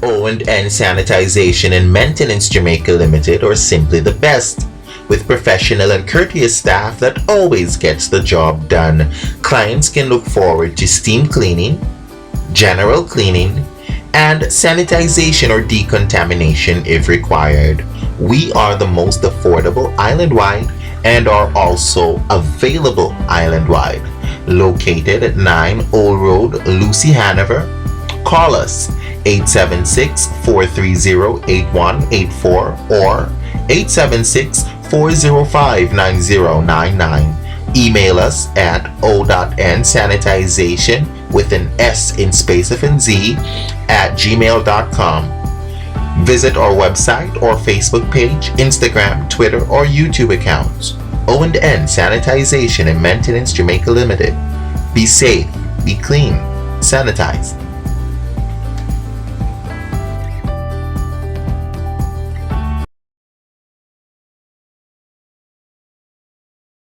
O&N Sanitization and Maintenance Jamaica Limited are simply the best, with professional and courteous staff that always gets the job done. Clients can look forward to steam cleaning, general cleaning, and sanitization or decontamination if required. We are the most affordable island-wide and are also available island-wide. Located at 9 Old Road, Lucy, Hanover. Call us 876-430-8184 or 876-405-9099. Email us at o.nsanitization with an S in space of and Z at gmail.com. Visit our website or Facebook page, Instagram, Twitter, or YouTube accounts. O&N Sanitization and Maintenance Jamaica Limited. Be safe, be clean, sanitize.